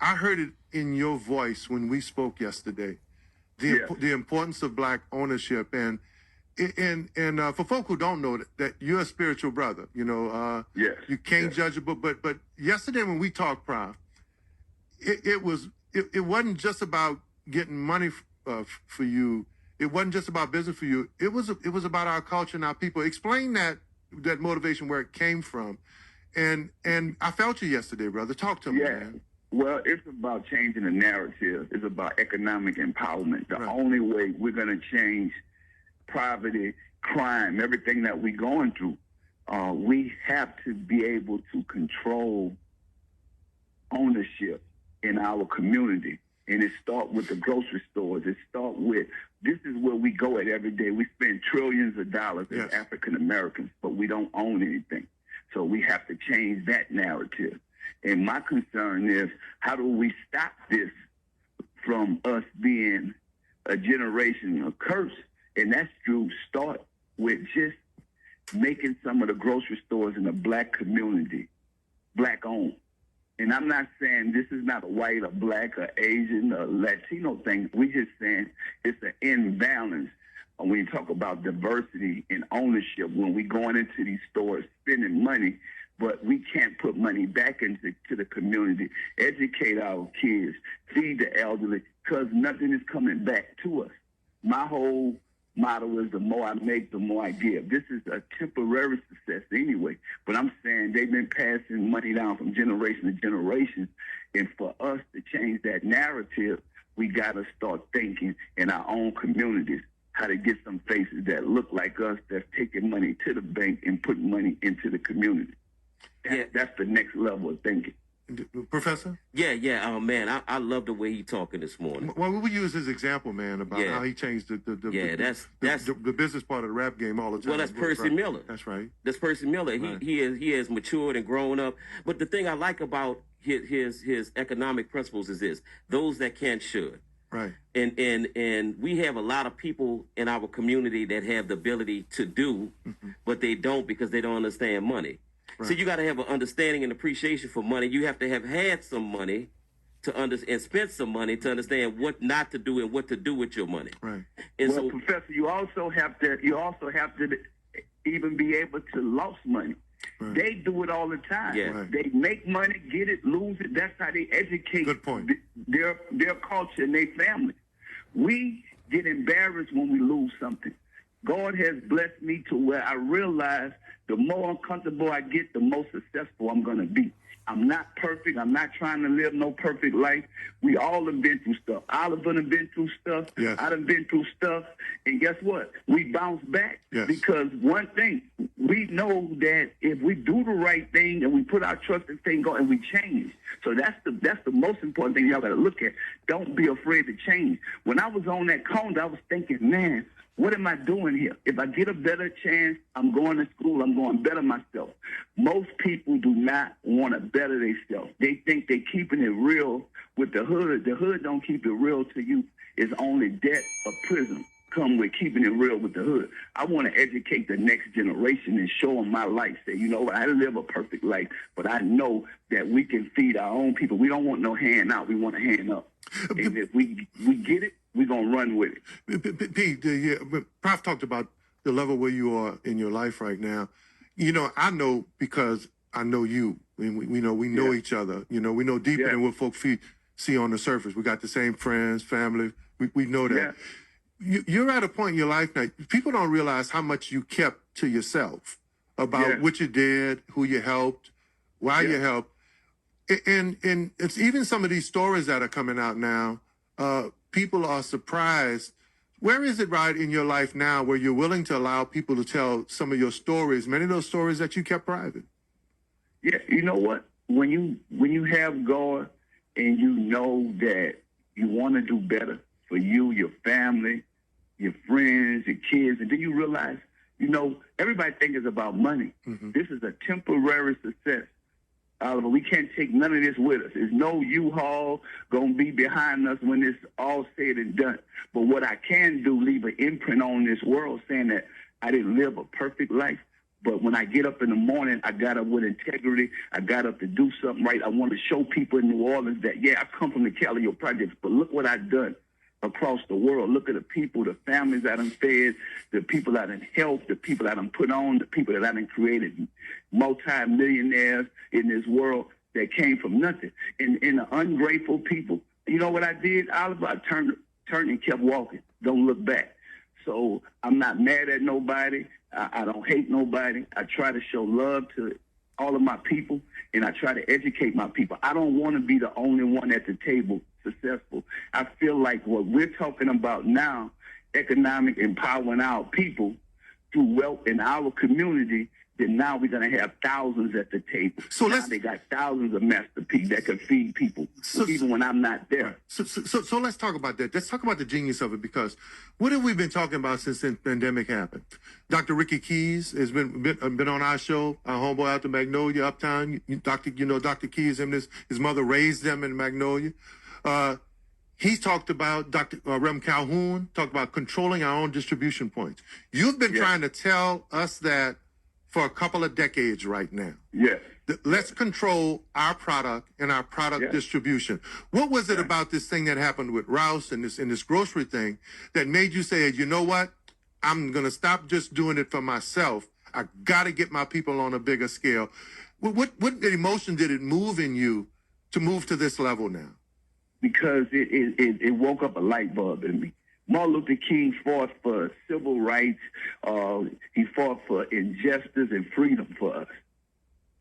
I heard it in your voice when we spoke yesterday. The importance of black ownership and for folk who don't know that you're a spiritual brother, you know, you can't judge a book, but yesterday when we talked, Prof, it wasn't just about getting money for you. It wasn't just about business for you. It was about our culture and our people. Explain that motivation, where it came from, and I felt you yesterday, brother. Talk to me, man. Well, it's about changing the narrative. It's about economic empowerment. The only way we're going to change poverty, crime, everything that we're going through, we have to be able to control ownership in our community. And it starts with the grocery stores. It starts with, this is where we go at every day. We spend trillions of dollars as African Americans, but we don't own anything. So we have to change that narrative. And my concern is, how do we stop this from us being a generation of curse? And that's to start with just making some of the grocery stores in the black community black-owned. And I'm not saying this is not a white or black or Asian or Latino thing. We're just saying it's an imbalance when you talk about diversity and ownership, when we're going into these stores spending money, but we can't put money back into the community, educate our kids, feed the elderly, because nothing is coming back to us. My whole motto is, the more I make, the more I give. This is a temporary success anyway, but I'm saying they've been passing money down from generation to generation, and for us to change that narrative, we got to start thinking in our own communities how to get some faces that look like us, that's taking money to the bank and putting money into the community. That's the next level of thinking. Professor? Man, I love the way he talking this morning. Well, we use his example, man, about how he changed the business part of the rap game all the time. Well, that's Percy Miller. That's right. That's Percy Miller. Right. He has matured and grown up. But the thing I like about his economic principles is this: those that can should. Right. And we have a lot of people in our community that have the ability to do, but they don't because they don't understand money. Right. So you got to have an understanding and appreciation for money. You have to have had some money and spent some money to understand what not to do and what to do with your money. Right. And Professor, you also have to even be able to lose money. Right. They do it all the time. Yeah. Right. They make money, get it, lose it. That's how they educate their culture and their family. We get embarrassed when we lose something. God has blessed me to where I realize the more uncomfortable I get, the more successful I'm going to be. I'm not perfect. I'm not trying to live no perfect life. We all have been through stuff. Oliver have been through stuff. Yes. I done been through stuff. And guess what? We bounce back. Yes. Because one thing, we know that if we do the right thing and we put our trust in things and we change. So that's the most important thing y'all got to look at. Don't be afraid to change. When I was on that cone, I was thinking, man, what am I doing here? If I get a better chance, I'm going to school, I'm going to better myself. Most people do not want to better themselves. They think they're keeping it real with the hood. The hood don't keep it real to you. It's only debt or prison come with keeping it real with the hood. I want to educate the next generation and show them my life. Say, you know what, I live a perfect life, but I know that we can feed our own people. We don't want no hand out. We want a hand up. And if we get it, we're going to run with it. Pete, Prof talked about the level where you are in your life right now. You know, I know because I know you. And we know each other. You know, we know deeper than what folks see on the surface. We got the same friends, family. We know that. You're at a point in your life now, people don't realize how much you kept to yourself about what you did, who you helped, why you helped. And it's even some of these stories that are coming out now, people are surprised. Where is it right in your life now where you're willing to allow people to tell some of your stories, many of those stories that you kept private? Yeah, you know what? When you have God and you know that you want to do better for you, your family, your friends, your kids, and then you realize, you know, everybody thinks it's about money. This is a temporary success. Oliver, we can't take none of this with us. There's no U-Haul going to be behind us when it's all said and done. But what I can do, leave an imprint on this world saying that I didn't live a perfect life, But when I get up in the morning, I got up with integrity. I got up to do something right. I want to show people in New Orleans that, yeah, I come from the Calio projects, but look what I've done across the world. Look at the people, the families that I'm fed, the people that I'm helped, the people that I'm put on, the people that I've created, multi-millionaires in this world that came from nothing. And the ungrateful people, you know what I did, Oliver? I turned and kept walking. Don't look back. So I'm not mad at nobody. I don't hate nobody. I try to show love to all of my people, and I try to educate my people. I don't want to be the only one at the table successful. I feel like what we're talking about now, economic empowering our people through wealth in our community, then now we're going to have thousands at the table. So now they got thousands of Master P that can feed people, even when I'm not there. So let's talk about that. Let's talk about the genius of it, because what have we been talking about since the pandemic happened? Dr. Ricky Keys has been on our show, our homeboy out to Magnolia, Uptown. Dr. Keys, his mother raised them in Magnolia. He talked about, Dr. Rem Calhoun talked about controlling our own distribution points. You've been trying to tell us that for a couple of decades right now. Yes. Let's control our product and our product distribution. What was it about this thing that happened with Rouse and this grocery thing that made you say, you know what? I'm going to stop just doing it for myself. I got to get my people on a bigger scale. What emotion did it move in you to move to this level now? Because it woke up a light bulb in me. Martin Luther King fought for civil rights. He fought for injustice and freedom for us.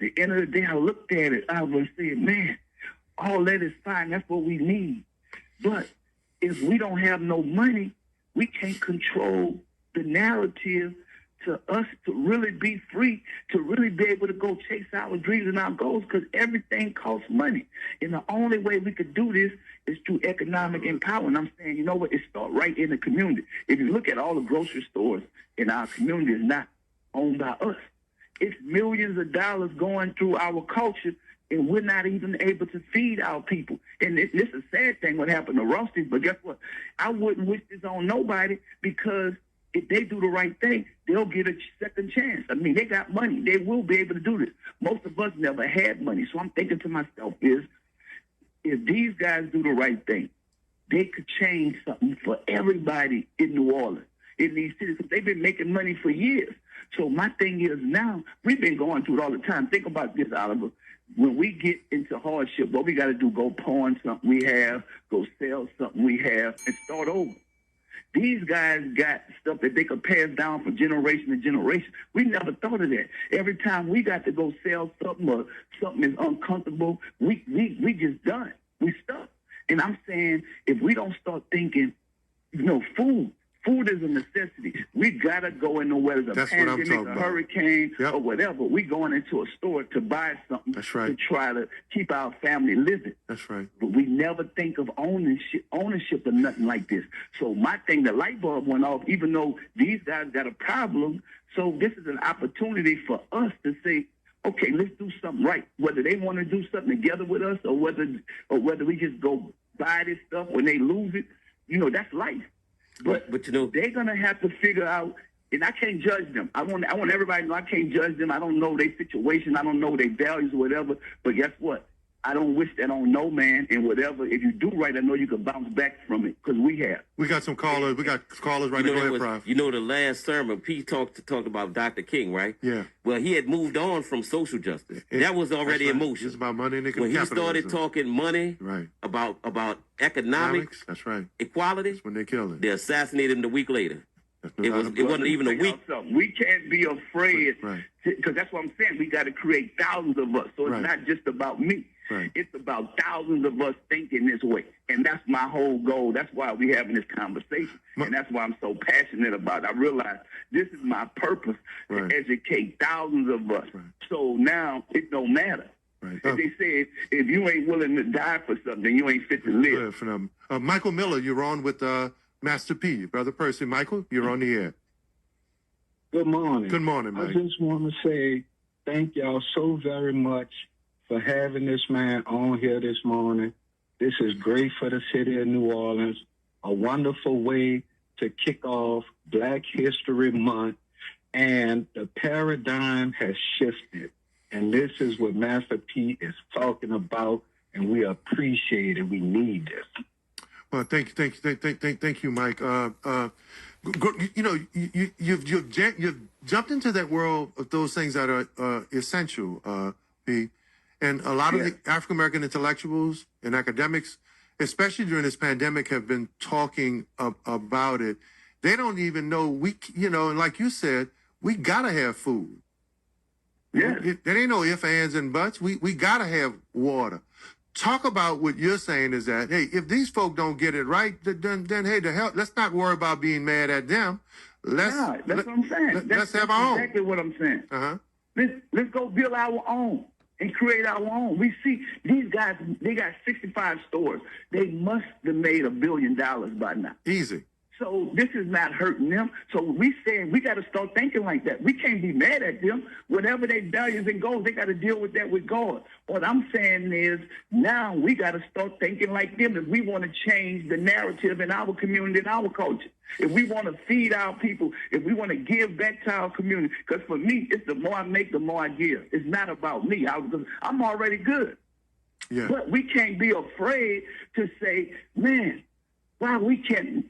At the end of the day, I looked at it. I was saying, man, all that is fine. That's what we need. But if we don't have no money, we can't control the narrative to us to really be free, to really be able to go chase our dreams and our goals, because everything costs money. And the only way we could do this is through economic empowerment. I'm saying, you know what, it starts right in the community. If you look at all the grocery stores in our community, it's not owned by us. It's millions of dollars going through our culture, and we're not even able to feed our people. And this is a sad thing what happened to Roasties, but guess what? I wouldn't wish this on nobody, because if they do the right thing, they'll get a second chance. I mean, they got money. They will be able to do this. Most of us never had money. So I'm thinking to myself is, if these guys do the right thing, they could change something for everybody in New Orleans, in these cities, because they've been making money for years. So my thing is now, we've been going through it all the time. Think about this, Oliver. When we get into hardship, what we got to do, go pawn something we have, go sell something we have, and start over. These guys got stuff that they could pass down from generation to generation. We never thought of that. Every time we got to go sell something or something is uncomfortable, we just done. We stuck. And I'm saying, if we don't start thinking, food is a necessity. We got to go into whether it's a pandemic, a hurricane, or whatever. We going into a store to buy something to try to keep our family living. That's right. But we never think of ownership or nothing like this. So my thing, the light bulb went off, even though these guys got a problem. So this is an opportunity for us to say, okay, let's do something right. Whether they want to do something together with us or whether we just go buy this stuff when they lose it, that's life. But they're gonna have to figure out, and I can't judge them. I want everybody to know I can't judge them. I don't know their situation. I don't know their values or whatever. But guess what? I don't wish that on no man. And whatever, if you do right, I know you can bounce back from it, because we have. We got some callers. We got callers right now. Prof. The last sermon, Pete talked about Dr. King, right? Yeah. Well, he had moved on from social justice. That was already in motion. It's about money and when he started talking money, about economics, that's right, equality. That's when they killed him. They assassinated him the week later. It wasn't even a week. We can't be afraid, because that's what I'm saying. We got to create thousands of us. So it's not just about me. Right. It's about thousands of us thinking this way. And that's my whole goal. That's why we're having this conversation. And that's why I'm so passionate about it. I realize this is my purpose, to educate thousands of us. Right. So now it don't matter. Right. As they say, if you ain't willing to die for something, you ain't fit to live. Michael Miller, you're on with Master P, Brother Percy. Michael, you're on the air. Good morning. Good morning, Mike. I just want to say thank y'all so very much for having this man on here this morning. This is great for the city of New Orleans, a wonderful way to kick off Black History Month. And the paradigm has shifted. And this is what Master P is talking about, and we appreciate it. We need this. Well, thank you, Mike. You've jumped into that world of those things that are essential, P. And a lot of the African American intellectuals and academics, especially during this pandemic, have been talking about it. They don't even know and like you said, we gotta have food. Yeah. There ain't no ifs, ands, and buts. We gotta have water. Talk about what you're saying is that, hey, if these folk don't get it right, then hey, the hell, let's not worry about being mad at them. That's what I'm saying. Let's have our own. That's exactly what I'm saying. Uh-huh. Let's go build our own and create our own. We see these guys, they got 65 stores. They must have made $1 billion by now. Easy. So this is not hurting them. So we saying we got to start thinking like that. We can't be mad at them. Whatever their values and goals, they got to deal with that with God. What I'm saying is now we got to start thinking like them if we want to change the narrative in our community and our culture. If we want to feed our people, if we want to give back to our community. Because for me, it's the more I make, the more I give. It's not about me. I'm already good. Yeah. But we can't be afraid to say, man, why we can't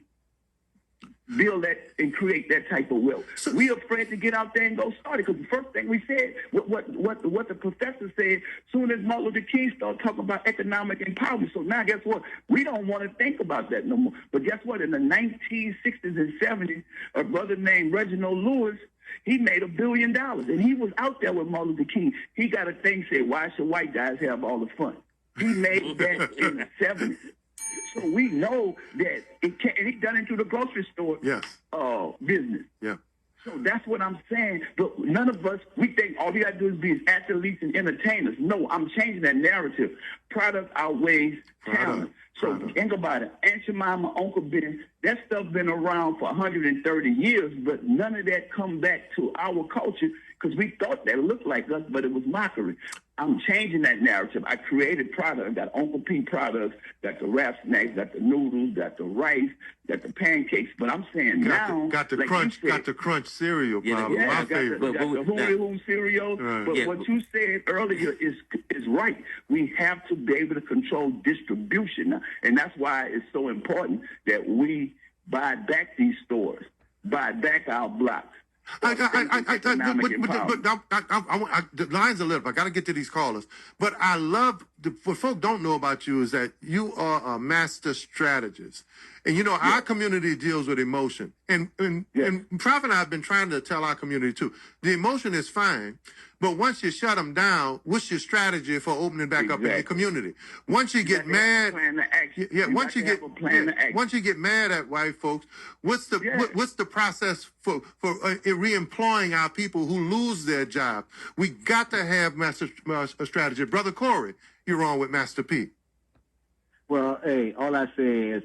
build that and create that type of wealth. So, we afraid to get out there and go start it because the first thing we said, what the professor said, soon as Martin Luther King started talking about economic empowerment. So now guess what? We don't want to think about that no more. But guess what? In the 1960s and 70s, a brother named Reginald Lewis, he made $1 billion, and he was out there with Martin Luther King. He got a thing said, why should white guys have all the fun? He made that in the 70s. So we know that it can't, and he done it through the grocery store business. Yeah. So that's what I'm saying. But none of us, we think all we got to do is be athletes and entertainers. No, I'm changing that narrative. Product outweighs talent. So think about it. Aunt Jemima, Uncle Ben, that stuff been around for 130 years, but none of that come back to our culture because we thought that looked like us, but it was mockery. I'm changing that narrative. I created products. I got Uncle P products, got the wrap snacks, got the noodles, got the rice, got the pancakes. But I'm saying got the crunch cereal. My favorite. Got the Hoo cereal. But what you said earlier is right. We have to be able to control distribution now, and that's why it's so important that we buy back these stores, buy back our blocks. The lines are lit up. I got to get to these callers. But I love, what folk don't know about you is that you are a master strategist. And, our community deals with emotion. And Prof and I have been trying to tell our community, too. The emotion is fine. But once you shut them down, what's your strategy for opening back up in your community? Once you get mad, once you get mad at white folks, what's the process for re-employing our people who lose their job? We got to have a strategy. Brother Corey, you're on with Master P. Well, hey, all I say is,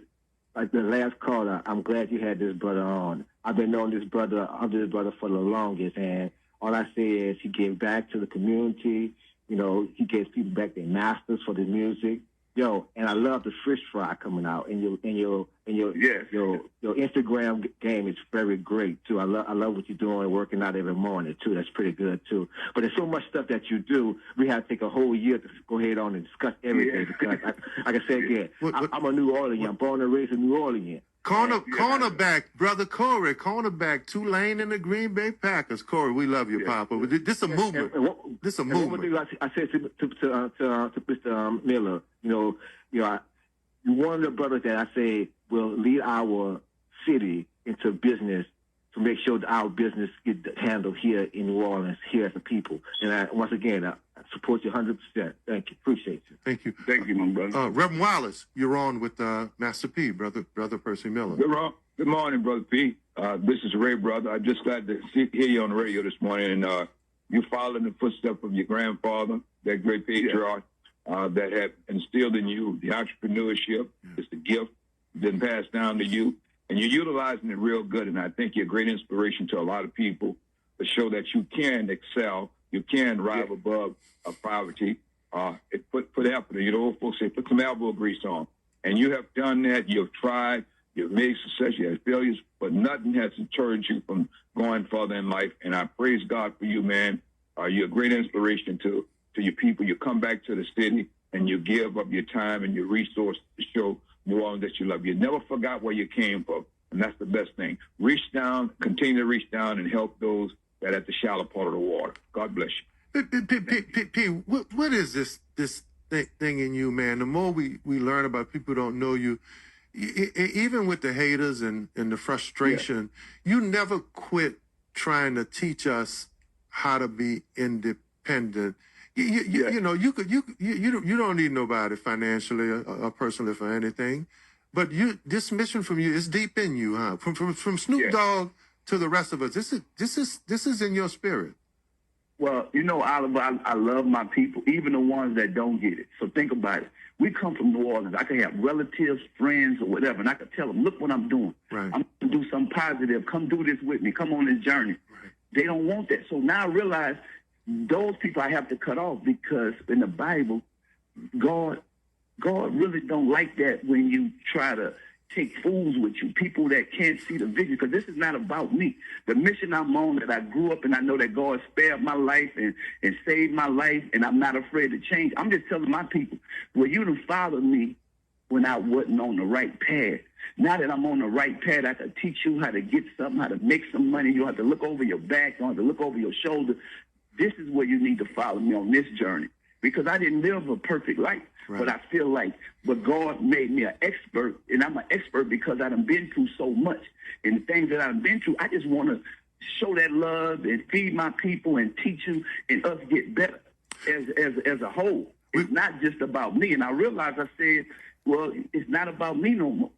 like the last caller, I'm glad you had this brother on. I've been knowing this brother for the longest, and all I say is he gave back to the community. He gave people back their masters for the music. And I love the fish fry coming out, and your Instagram game is very great too. I love what you're doing, working out every morning too. That's pretty good too. But there's so much stuff that you do. We have to take a whole year to go ahead on and discuss everything because, like I said again, I'm a New Orleans. I'm born and raised in New Orleans. Cornerback, Brother Corey, cornerback, Tulane and the Green Bay Packers. Corey, we love you, Papa. This a movement. This a movement. One thing I said to Mr. Miller, you're one of the brothers that I say will lead our city into business to make sure that our business get handled here in New Orleans, here as a people. And once again, I support you 100%. Thank you. Appreciate you. Thank you. Thank you, my brother. Reverend Wallace, you're on with Master P, Brother Percy Miller. Good morning, Brother P. This is Ray, brother. I'm just glad to hear you on the radio this morning. And you follow in the footsteps of your grandfather, that great patriarch that have instilled in you the entrepreneurship. It's the gift been passed down to you. And you're utilizing it real good. And I think you're a great inspiration to a lot of people to show that you can excel. You can rise above poverty. Put effort. Folks say, put some elbow grease on. And you have done that. You've tried. You've made success, you had failures, but nothing has deterred you from going further in life. And I praise God for you, man. You're a great inspiration to your people. You come back to the city and you give up your time and your resources to show New Orleans that you love. You never forgot where you came from, and that's the best thing. Reach down, continue to reach down and help those that are at the shallow part of the water. God bless you. P, what is this thing in you, man? The more we learn about people who don't know you, even with the haters and the frustration, you never quit trying to teach us how to be independent. You know, you don't need nobody financially or personally for anything, but this mission from you is deep in you, huh? From Snoop Dogg to the rest of us, this is in your spirit. Well, you know, Oliver, I love my people, even the ones that don't get it. So think about it. We come from New Orleans. I can have relatives, friends, or whatever, and I can tell them, look what I'm doing. Right. I'm going to do something positive. Come do this with me. Come on this journey. Right. They don't want that. So now I realize those people I have to cut off, because in the Bible, God really don't like that when you try to take fools with you, people that can't see the vision, because this is not about me. The mission I'm on, that I grew up and I know that God spared my life and saved my life, and I'm not afraid to change. I'm just telling my people, well, you done followed me when I wasn't on the right path. Now that I'm on the right path, I can teach you how to get something, how to make some money. You don't have to look over your back. You don't have to look over your shoulder. This is where you need to follow me on this journey, because I didn't live a perfect life. Right. But I feel like, but God made me an expert, and I'm an expert because I done been through so much. And the things that I've been through, I just want to show that love and feed my people and teach them and us get better as a whole. It's not just about me. And I realized, I said, well, it's not about me no more.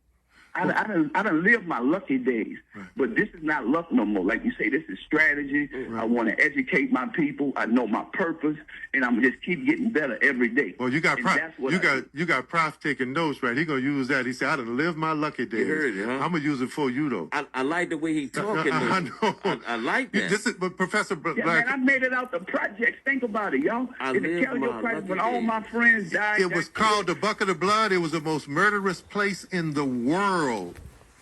I done lived my lucky days, but this is not luck no more. Like you say, this is strategy. I want to educate my people. I know my purpose, and I'm just keep getting better every day. Well, you got Prof taking notes, right? He gonna use that. He said, "I done lived my lucky days." You heard it, huh? I'm gonna use it for you though. I like the way he talking. I know. I like that. But Professor Black, man, I made it out the projects. Think about it, y'all. In the California project, when all my friends died, it was called the Bucket of Blood. It was the most murderous place in the world.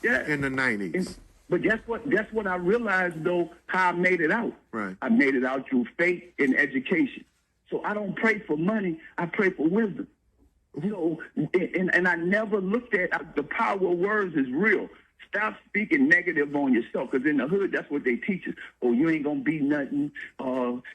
Yeah. In the 90s. But guess what? Guess what I realized, though, how I made it out. Right. I made it out through faith and education. So I don't pray for money. I pray for wisdom. So, and I never looked at the power of words is real. Stop speaking negative on yourself, because in the hood, that's what they teach us. Oh, you ain't going to be nothing.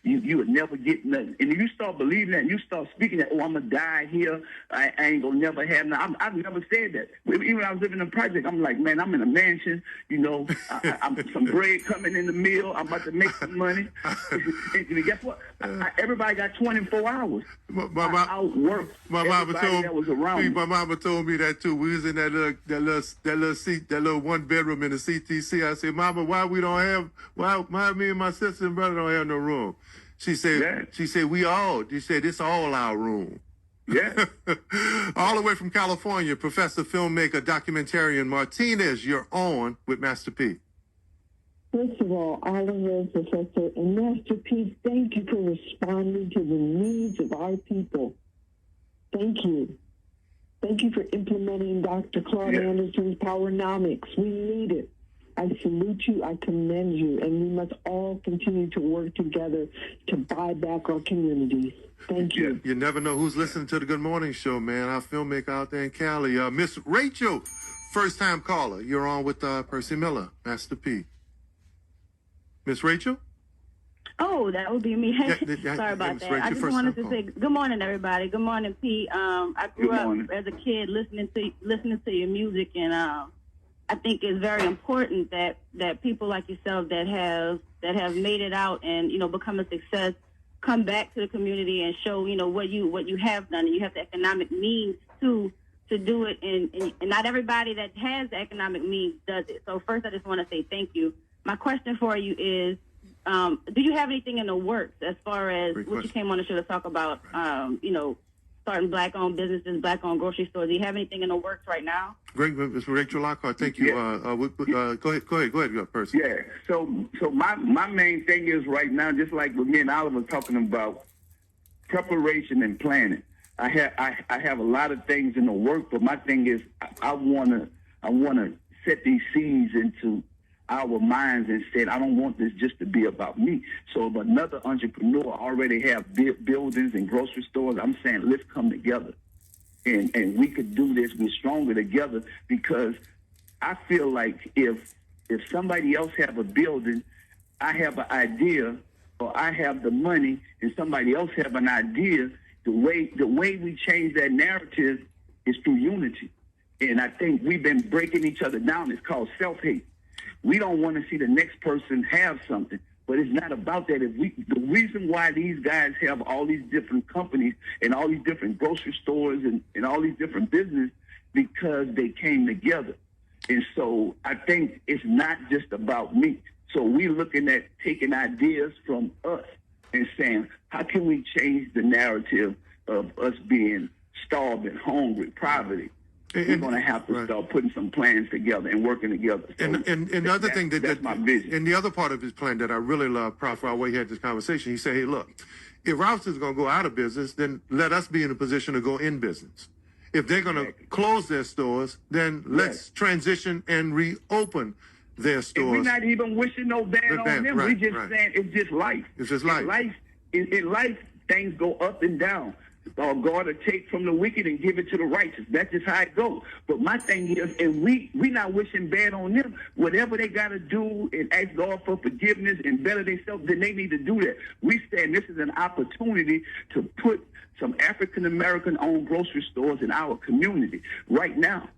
You would never get nothing. And if you start believing that, and you start speaking that, oh, I'm going to die here. I ain't going to never have nothing. I've never said that. Even when I was living in a project, I'm like, man, I'm in a mansion. You know, I'm some bread coming in the mill. I'm about to make some money. And guess what? Everybody got 24 hours. I outworked everybody that was around me. My mama told me that, too. We was in that little seat, that little one bedroom in the CTC. I said, Mama, why me and my sister and brother don't have no room? She said, she said, it's all our room. Yeah. All the way from California, Professor, filmmaker, documentarian Martinez, you're on with Master P. First of all, Oliver, Professor, and Master P, thank you for responding to the needs of our people. Thank you. Thank you for implementing Dr. Claude Anderson's Powernomics. We need it. I salute you. I commend you. And we must all continue to work together to buy back our communities. Thank you. You never know who's listening to the Good Morning Show, man. Our filmmaker out there in Cali. Miss Rachel, first-time caller. You're on with Percy Miller, Master P. Miss Rachel? Oh, that would be me. Sorry about that. I just wanted to say good morning, everybody. Good morning, P. I grew up as a kid listening to your music, and I think it's very important that people like yourself that have made it out and become a success come back to the community and show what you have done, and you have the economic means to do it, and not everybody that has the economic means does it. So first, I just want to say thank you. My question for you is, do you have anything in the works as far as what you came on the show to talk about, starting black-owned businesses, black-owned grocery stores? Do you have anything in the works right now? Great, Ms. Rachel Lockhart. Thank you. Go ahead, Percy. Yeah. So my main thing is right now, just like what me and Oliver talking about, preparation and planning. I have a lot of things in the work, but my thing is I wanna set these seeds into our minds and said, I don't want this just to be about me. So if another entrepreneur already have buildings and grocery stores, I'm saying let's come together. And we could do this. We're stronger together, because I feel like if somebody else have a building, I have an idea, or I have the money, and somebody else have an idea, the way we change that narrative is through unity. And I think we've been breaking each other down. It's called self-hate. We don't want to see the next person have something, but it's not about that. The reason why these guys have all these different companies and all these different grocery stores and all these different businesses, because they came together. And so I think it's not just about me. So we're looking at taking ideas from us and saying, how can we change the narrative of us being starved and hungry, poverty? We're going to have to start putting some plans together and working together. So and the other thing that's my vision. And the other part of his plan that I really love, Prof, while we had this conversation, he said, hey, look, if Rouses is going to go out of business, then let us be in a position to go in business. If they're going to close their stores, then let's transition and reopen their stores. And we're not even wishing no bad on them. We're just saying it's just life. It's just life. In life, things go up and down. God will take from the wicked and give it to the righteous. That's just how it goes. But my thing is, and we not wishing bad on them. Whatever they got to do and ask God for forgiveness and better themselves, then they need to do that. We stand, this is an opportunity to put some African-American owned grocery stores in our community right now.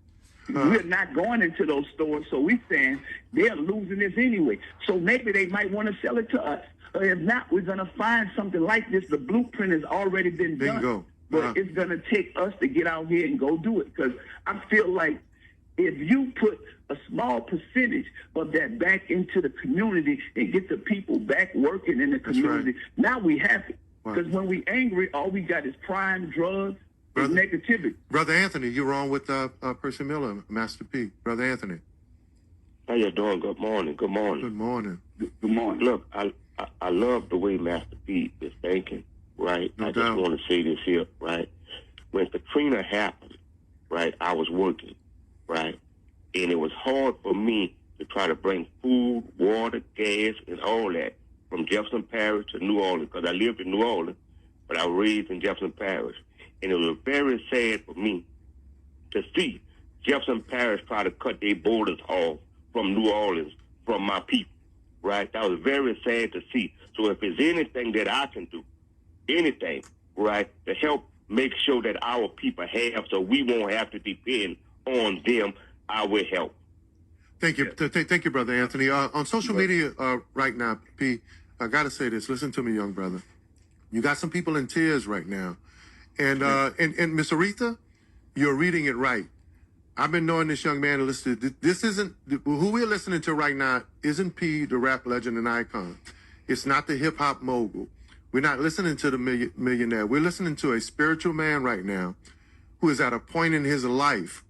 We're not going into those stores, so we're saying they're losing this anyway. So maybe they might want to sell it to us. Or if not, we're going to find something like this. The blueprint has already been done. But it's going to take us to get out here and go do it. Because I feel like if you put a small percentage of that back into the community and get the people back working in the community, now we happy. Because when we angry, all we got is crime, drugs, and negativity. Brother Anthony, you're on with Percy Miller, Master P. Brother Anthony. How you doing? Good morning. Good morning. Good morning. Good morning. Look, I love the way Master P is thinking, right? No I doubt. just want to say this here, right? When Katrina happened, right, I was working, right? And it was hard for me to try to bring food, water, gas, and all that from Jefferson Parish to New Orleans, because I lived in New Orleans, but I was raised in Jefferson Parish. And it was very sad for me to see Jefferson Parish try to cut their borders off from New Orleans, from my people, right? That was very sad to see. So if there's anything that I can do, anything, right, to help make sure that our people have, so we won't have to depend on them, I will help. Thank you. Thank you, Brother Anthony. On social media right now, P, I got to say this. Listen to me, young brother. You got some people in tears right now. And Miss Aretha, you're reading it right. I've been knowing this young man. Listen, this isn't who we're listening to right now. Isn't P, the rap legend and icon? It's not the hip hop mogul. We're not listening to the millionaire. We're listening to a spiritual man right now, who is at a point in his life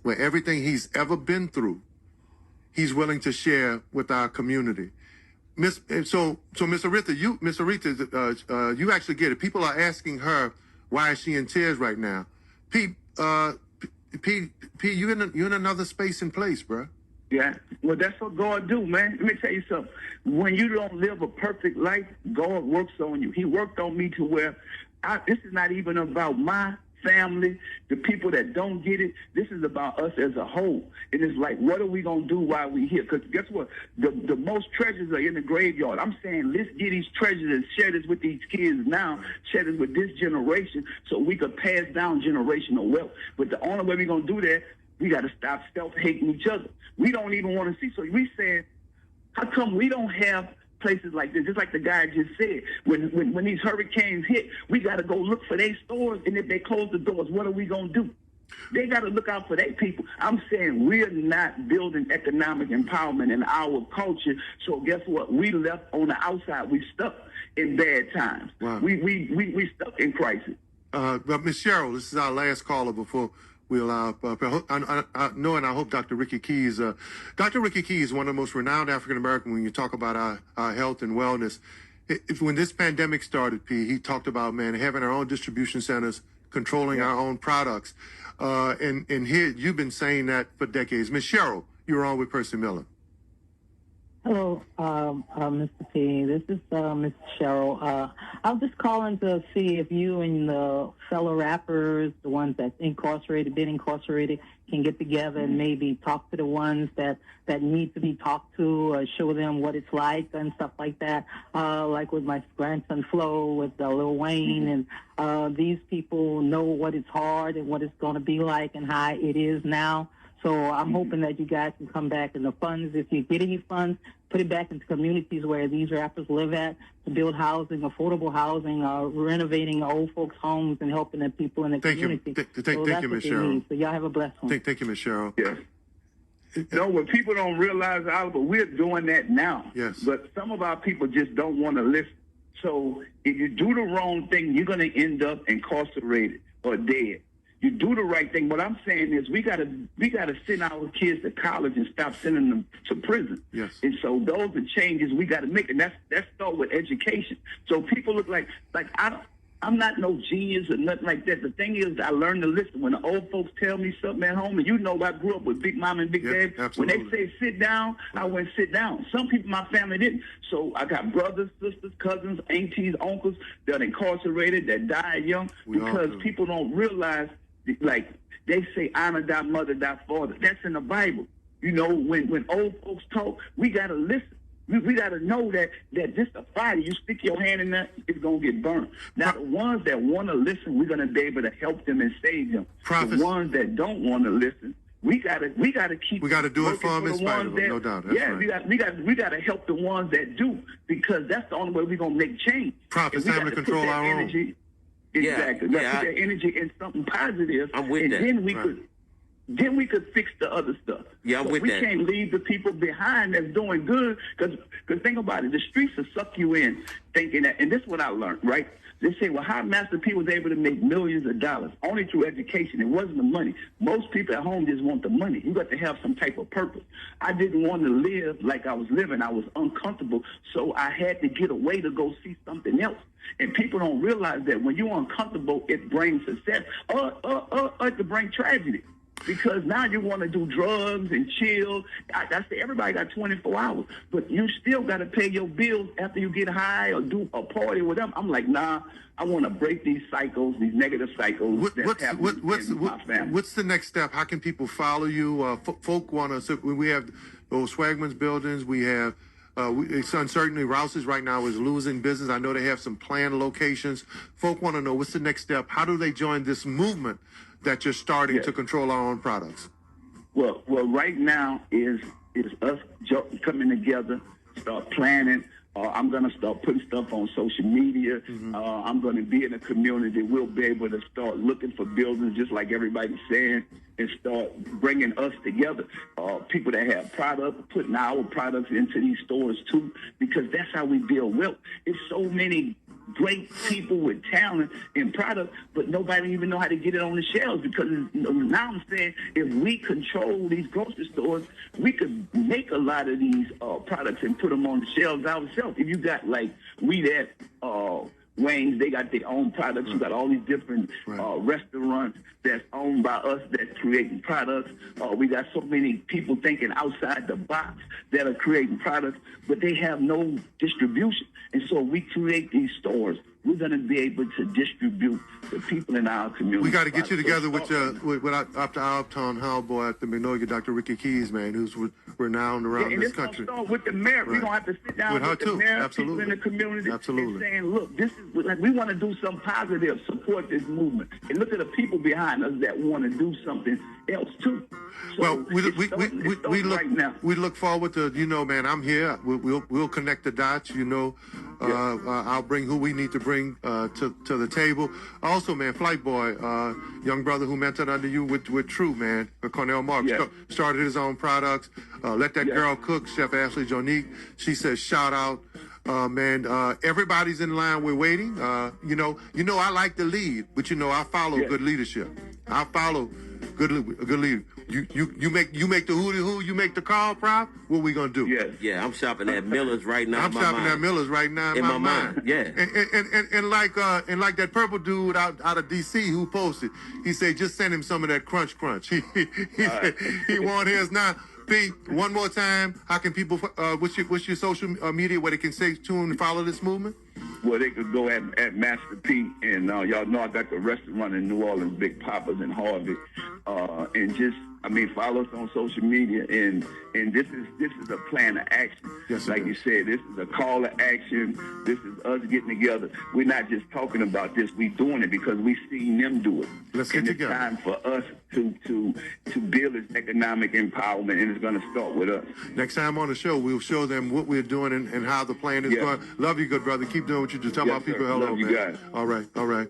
where everything he's ever been through, he's willing to share with our community. Miss Aretha, you actually get it. People are asking her, why is she in tears right now? P, you in another space and place, bro. Yeah, well, that's what God do, man. Let me tell you something. When you don't live a perfect life, God works on you. He worked on me to where this is not even about my family, the people that don't get it. This is about us as a whole. And it's like, what are we going to do while we're here? Because guess what? The most treasures are in the graveyard. I'm saying let's get these treasures and share this with these kids now, share this with this generation so we could pass down generational wealth. But the only way we're going to do that, we got to stop self-hating each other. We don't even want to see. So we said, how come we don't have places like this? Just like the guy just said, when these hurricanes hit, we got to go look for their stores, and if they close the doors, what are we going to do? They got to look out for their people. I'm saying we're not building economic empowerment in our culture. So guess what? We left on the outside. We stuck in bad times. Wow. We stuck in crisis. But Ms. Cheryl, this is our last caller before we allow, knowing I hope Dr. Ricky Keys, Dr. Ricky Keys, one of the most renowned African-American when you talk about our health and wellness. When this pandemic started, P, he talked about, man, having our own distribution centers, controlling our own products. And here, you've been saying that for decades. Ms. Cheryl, You're on with Percy Miller. Hello, Mr. P. This is Miss Cheryl. I was just calling to see if you and the fellow rappers, the ones that's been incarcerated, can get together and maybe talk to the ones that need to be talked to, or show them what it's like and stuff like that. Like with my grandson Flo, with Lil Wayne, and these people know what it's hard and what it's going to be like and how it is now. So I'm hoping that you guys can come back, and the funds, if you get any funds, put it back into communities where these rappers live at, to build housing, affordable housing, renovating old folks' homes, and helping the people in the community. Thank you, Ms. Cheryl. So y'all have a blessed one. Thank you, Ms. Cheryl. Yes. No, what people don't realize, Oliver, we're doing that now. Yes. But some of our people just don't want to listen. So if you do the wrong thing, you're going to end up incarcerated or dead. You do the right thing. What I'm saying is we gotta send our kids to college and stop sending them to prison. Yes. And so those are changes we got to make, and that start with education. So people look like I'm not no genius or nothing like that. The thing is, I learned to listen. When the old folks tell me something at home, and you know I grew up with Big Mom and Big Dad. Absolutely. When they say sit down, I went sit down. Some people in my family didn't. So I got brothers, sisters, cousins, aunties, uncles that are incarcerated, that died young, because people don't realize, like they say, honor thy mother, thy father. That's in the Bible. You know, when old folks talk, we got to listen. We got to know that just a fire, you stick your hand in there, it's going to get burned. Now, the ones that want to listen, we're going to be able to help them and save them. The ones that don't want to listen, we got to keep. We got to do it for them in spite of them, no doubt. That's right. we got to help the ones that do, because that's the only way we're going to make change. It's time to control our own. Exactly. Let's put that energy in something positive, I'm with and that. then we could fix the other stuff. Yeah, I'm with we that. We can't leave the people behind that's doing good, because think about it, the streets will suck you in thinking that, and this is what I learned, right? They say, well, how Master P was able to make millions of dollars? Only through education. It wasn't the money. Most people at home just want the money. You got to have some type of purpose. I didn't want to live like I was living. I was uncomfortable, so I had to get away to go see something else. And people don't realize that when you're uncomfortable, it brings success, or it can bring tragedy. Because now you want to do drugs and chill. I say everybody got 24 hours, but you still got to pay your bills after you get high or do a party with them. I'm like, nah, I want to break these cycles, these negative cycles that's happening in my family. What's the next step? How can people follow you? Folk want to, so we have those Swagman's buildings. We have, it's uncertainly Rouses right now is losing business. I know they have some planned locations. Folk want to know, what's the next step? How do they join this movement that you're starting to control our own products? Well, right now is us coming together, start planning. I'm going to start putting stuff on social media. I'm going to be in the community. We'll be able to start looking for buildings, just like everybody's saying, and start bringing us together. People that have product, putting our products into these stores too, because that's how we build wealth. It's so many great people with talent and product, but nobody even know how to get it on the shelves, because now I'm saying if we control these grocery stores, we could make a lot of these products and put them on the shelves ourselves. If you got like we that Wayne's, they got their own products. You got all these different restaurants that's owned by us that's creating products. We got so many people thinking outside the box that are creating products, but they have no distribution. And so we create these stores. We're going to be able to distribute the people in our community. We got to get you together with Uptown Howboy at the Magnolia, Dr. Ricky Keys, man, who's renowned around this country. Start with the mayor. We're going to have to sit down with the mayor, people in the community, and saying, look, this is like we want to do something positive, support this movement, and look at the people behind us that want to do something else too. So well, we look forward to, man, I'm here. We'll connect the dots, I'll bring who we need to bring to the table. Also, man, Flight Boy, young brother who mentored under you with True, man, Cornell Marks, started his own products. Let That Girl Cook, Chef Ashley Jonique. She says, shout out. Man, everybody's in line. We're waiting. I like to lead, but I follow good leadership. I follow good leader. You make the hootie hoo. You make the call, prop. What we gonna do? Yeah. I'm shopping at Miller's right now. I'm shopping at Miller's right now in my mind. Yeah. And like that purple dude out of DC who posted, he said just send him some of that crunch. He said he want his now. Pete, one more time, how can people, what's your social media where they can stay tuned and follow this movement? Well, they could go at Master P, and y'all know I got the restaurant in New Orleans, Big Papa's in Harvey, and just, follow us on social media, and this is a plan of action. Yes, like you said, this is a call to action. This is us getting together. We're not just talking about this. We're doing it because we've seen them do it. Let's get together. It's time for us to build this economic empowerment, and it's going to start with us. Next time on the show, we'll show them what we're doing and how the plan is going. Love you, good brother. Keep doing what you do. Tell my people hello, Love you man. guys. All right.